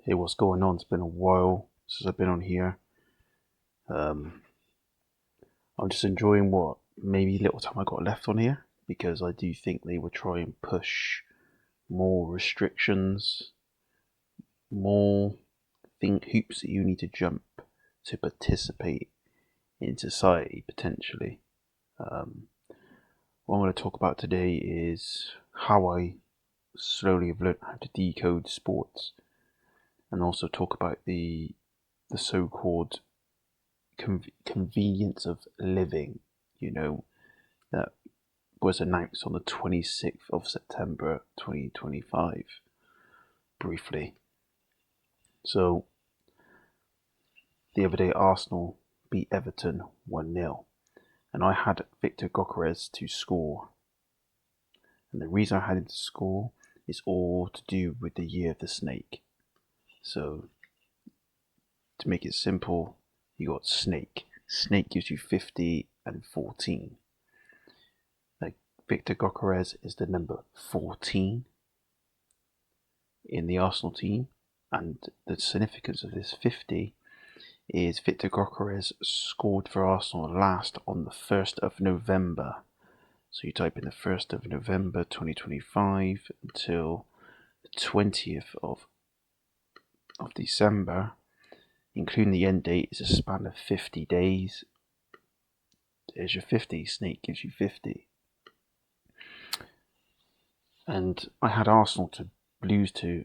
Hey, what's going on? It's been a while since I've been on here. Um, I'm just enjoying what maybe little time I got left on here because I do think they will try and push more restrictions, more hoops that you need to jump to participate in society potentially. What I'm going to talk about today is how I slowly have learned how to decode sports, and also talk about the so-called convenience of living, that was announced on the 26th of September 2025, briefly. So, the other day, Arsenal beat Everton 1-0, and I had Victor Gyökeres to score. And the reason I had him to score is all to do with the year of the snake. So, to make it simple, you got snake. Snake gives you 50 and 14. Victor Gyökeres is the number 14 in the Arsenal team, and the significance of this 50 is Victor Gyökeres scored for Arsenal last on the 1st of November. So you type in the 1st of November 2025 until the 20th of December, including the end date, is a span of 50 days. There's your 50, Snake gives you 50. And I had Arsenal to lose to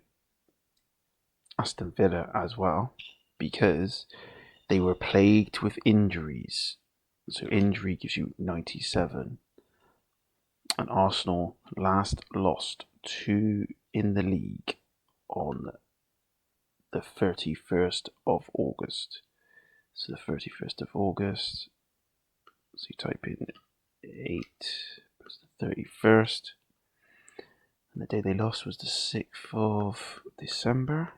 Aston Villa as well, because they were plagued with injuries. So injury gives you 97. And Arsenal last lost 2 in the league on the 31st of August. So the 31st of August, so you type in 8 plus the 31st. And the day they lost was the 6th of December.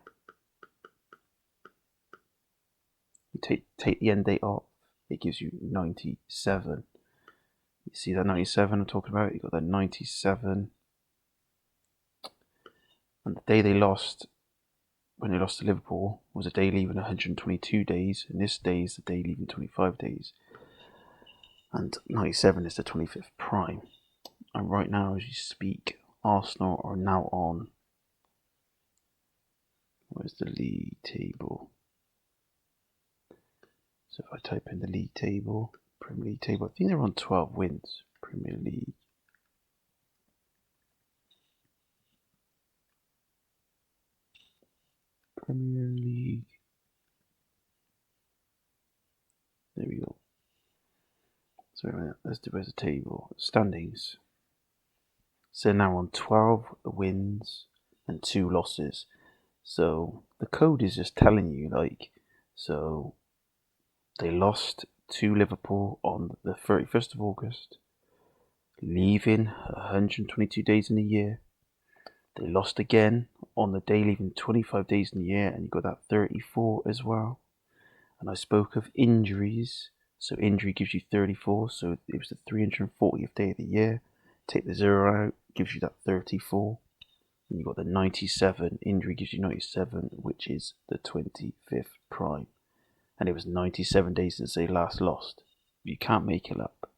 You take the end date off, it gives you 97. You see that 97 I'm talking about? You got that 97. And the day they lost, when they lost to Liverpool, was a day leaving 122 days. And this day is the day leaving 25 days. And 97 is the 25th prime. And right now, as you speak, Arsenal are now on... Where's the league table? So if I type in the league table, Premier League table, I think they're on 12 wins, Premier League. Premier League. There we go. So let's do the table. Standings. So now on 12 wins and 2 losses. So the code is just telling you, so they lost to Liverpool on the 31st of August, leaving 122 days in the year. They lost again on the day leaving 25 days in the year, and you got that 34 as well. And I spoke of injuries, so injury gives you 34, so it was the 340th day of the year. Take the 0 out, gives you that 34. And you got the 97, injury gives you 97, which is the 25th prime. And it was 97 days since they last lost. You can't make it up.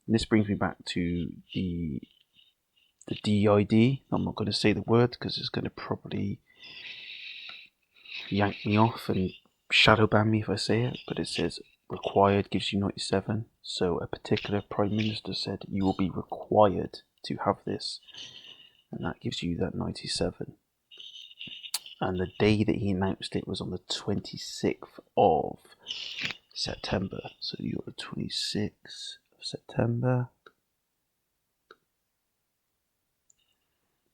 This brings me back to the DID. I'm not going to say the word because it's going to probably yank me off and shadow ban me if I say it, but it says required gives you 97. So a particular Prime Minister said you will be required to have this, and that gives you that 97. And the day that he announced it was on the 26th of September. So you got the 26th of September.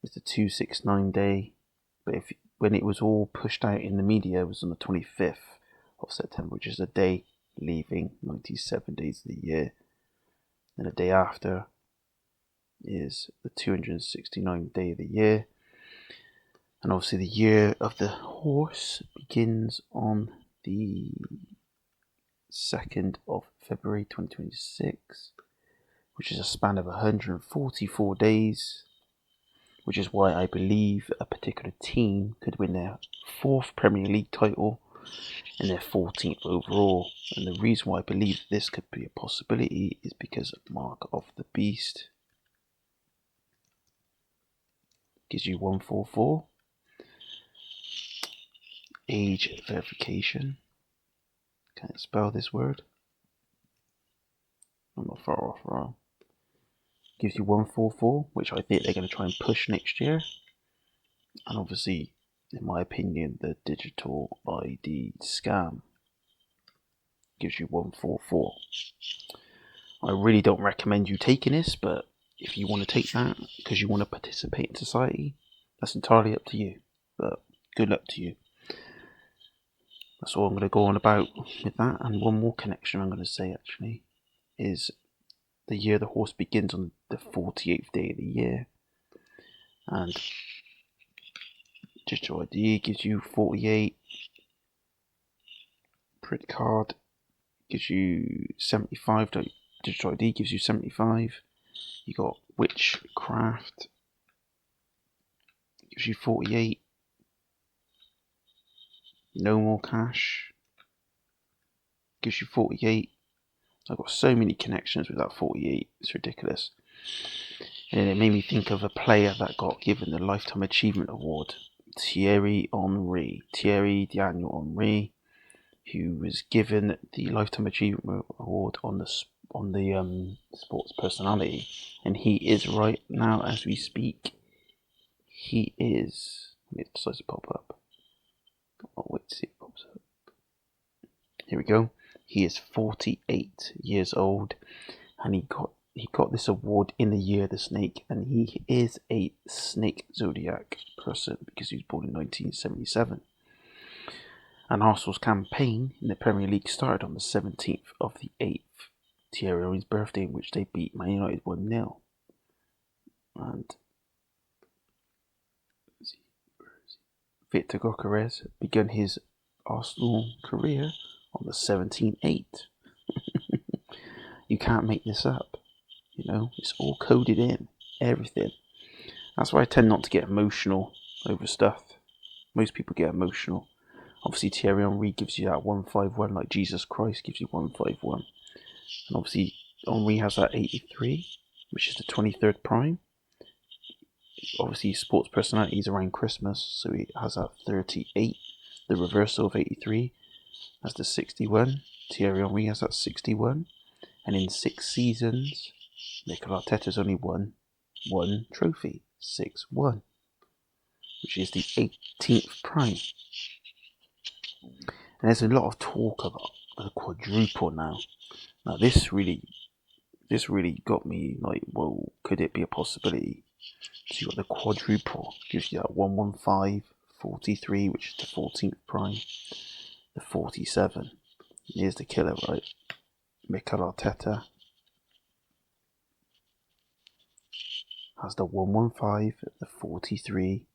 It's the 269 day, but when it was all pushed out in the media, it was on the 25th of September, which is a day leaving 97 days of the year. And the day after is the 269th day of the year. And obviously the year of the horse begins on the 2nd of February 2026, which is a span of 144 days. which is why I believe a particular team could win their 4th Premier League title and their 14th overall. And the reason why I believe this could be a possibility is because Mark of the Beast gives you 144. Age verification. Can't spell this word. I'm not far off wrong. Gives you 144, which I think they're going to try and push next year. And obviously, in my opinion, the digital ID scam gives you 144. I really don't recommend you taking this, but if you want to take that because you want to participate in society, that's entirely up to you. But good luck to you. That's all I'm going to go on about with that. And one more connection I'm going to say actually is the year the horse begins on the 48th day of the year. And digital ID gives you 48. Print card gives you 75. Digital ID gives you 75. You got Witchcraft gives you 48. No More Cash gives you 48. I've got so many connections with that 48. It's ridiculous. And then it made me think of a player that got given the Lifetime Achievement Award, Thierry Daniel Henry, who was given the Lifetime Achievement Award on the sports personality, and he is right now as we speak. He is. It decides to pop up. I'll wait to see if it pops up. Here we go. He is 48 years old, and he got this award in the year of the snake, and he is a snake zodiac person because he was born in 1977. And Arsenal's campaign in the Premier League started on the 17th of the 8th, Thierry Henry's birthday, in which they beat Man United 1-0. And Victor Gyökeres began his Arsenal career on the 17-8. You can't make this up. You know, it's all coded in. Everything. That's why I tend not to get emotional over stuff. Most people get emotional. Obviously, Thierry Henry gives you that 151, like Jesus Christ gives you 151. And obviously, Henry has that 83, which is the 23rd prime. Obviously, sports personality is around Christmas, so he has that 38. The reversal of 83 has the 61. Thierry Henry has that 61. And in 6 seasons, Mikel Arteta's only won 1 trophy, 6-1, which is the 18th prime. And there's a lot of talk about the quadruple now. Now this really got me like, whoa, could it be a possibility? So you got the quadruple, gives you that 115, 43, which is the 14th prime, the 47. Here's the killer, right? Mikel Arteta has the 115, the 43,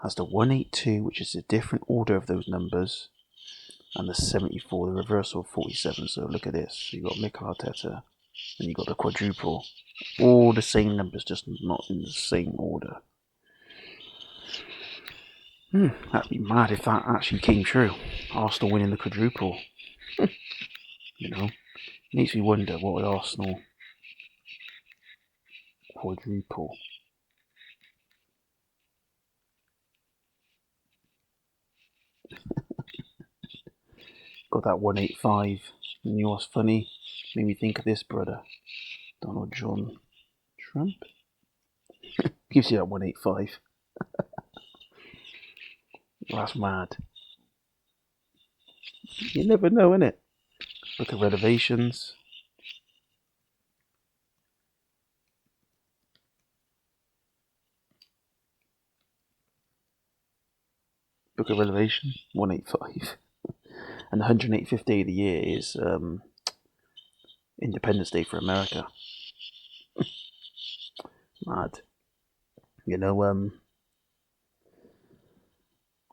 has the 182, which is a different order of those numbers, and the 74, the reversal of 47. So look at this. You got Mikel Arteta, and you got the quadruple. All the same numbers, just not in the same order. That'd be mad if that actually came true. Arsenal winning the quadruple. You know, makes me wonder what would Arsenal quadruple. Got that 185. And you know what's funny? Made me think of this brother, Donald John Trump. Gives you that 185. That's mad. You never know, innit? Book of Revelations. Book of Revelation, 185. And the 185th day of the year is Independence Day for America. Mad. You know,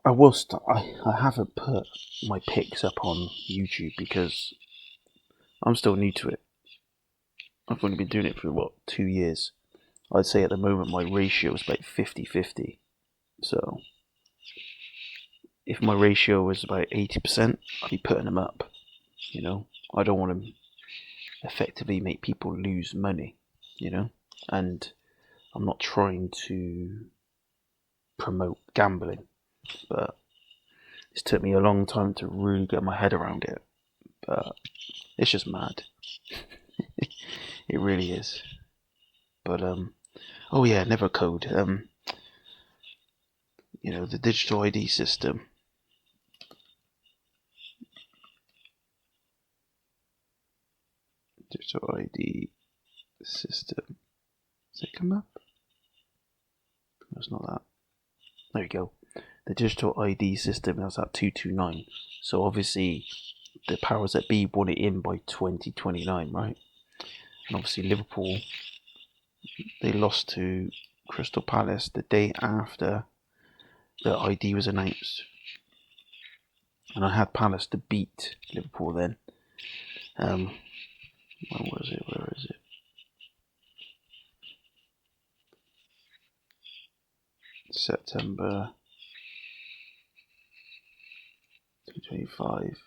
I haven't put my picks up on YouTube because I'm still new to it. I've only been doing it for 2 years. I'd say at the moment my ratio is about 50-50. So if my ratio was about 80%, I'd be putting them up. You know, I don't want to effectively make people lose money, you know, and I'm not trying to promote gambling, but it's took me a long time to really get my head around it. But it's just mad. It really is. But oh yeah, never code. You know, the digital ID system. Digital ID system. Does it come up? No, it's not that. There you go. The digital ID system is at 229. So obviously the powers that be want it in by 2029, right? And obviously Liverpool, they lost to Crystal Palace the day after the ID was announced. And I had Palace to beat Liverpool then. When was it? Where is it? September 2025.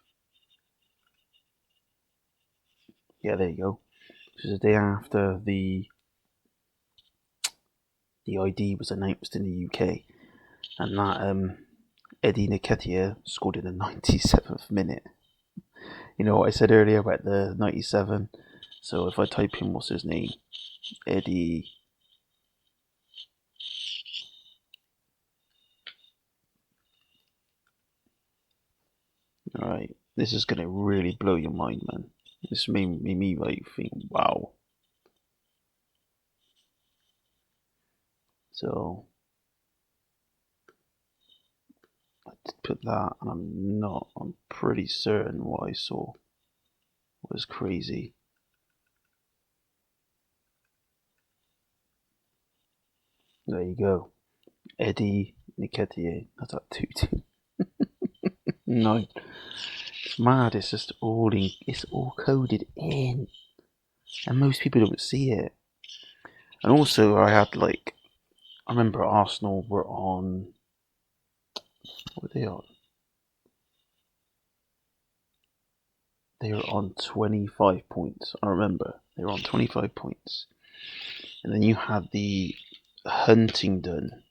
Yeah, there you go. This is the day after the ID was announced in the UK, and that Eddie Nketiah scored in the 97th minute. You know what I said earlier about the 97? So if I type in what's his name, Eddie. Alright, this is gonna really blow your mind, man. This made me like think, wow. So I did put that, and I'm pretty certain what I saw was crazy. There you go. Eddie Nketiah. That's at 2-2. No. It's mad, it's just it's all coded in. And most people don't see it. And also I remember Arsenal were on, what were they on? They were on 25 points. I remember. They were on 25 points. And then you had the Huntingdon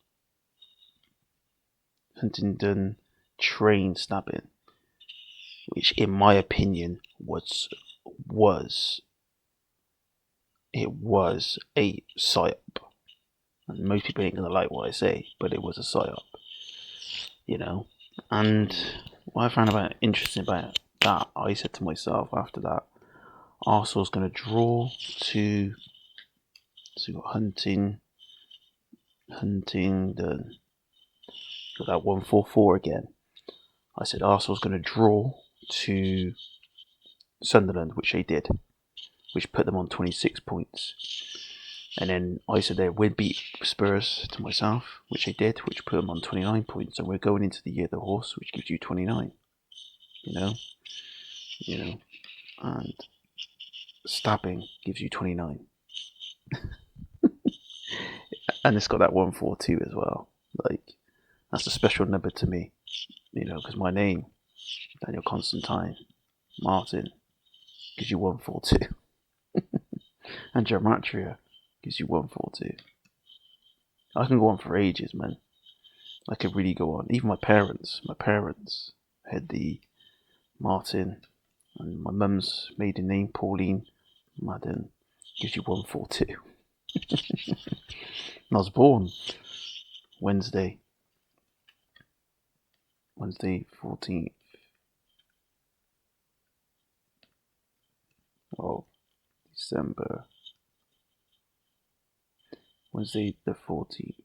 train stabbing, which in my opinion was a psyop. And most people ain't gonna like what I say, but it was a psyop. You know? And what I found interesting about that, I said to myself after that, Arsenal's gonna draw to, so we've got Huntingdon, got that 144 again. I said Arsenal's gonna draw to Sunderland, which they did, which put them on 26 points. And then I said they would beat Spurs to myself, which they did, which put them on 29 points. And we're going into the year of the horse, which gives you 29. You know, and stabbing gives you 29. And it's got that 142 as well. Like, that's a special number to me, because my name, Daniel Constantine Martin, gives you 142. And Gematria gives you 142. I can go on for ages, man. I could really go on. Even my parents had the Martin, and my mum's maiden name, Pauline Madden, gives you 142. And I was born Wednesday 14th of December. Wednesday the 14th.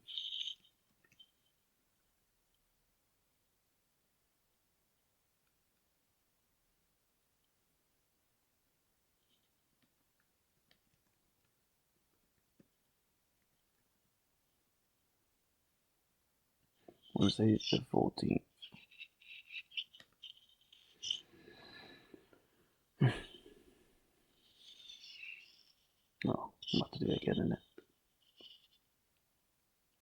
Wednesday the 14th.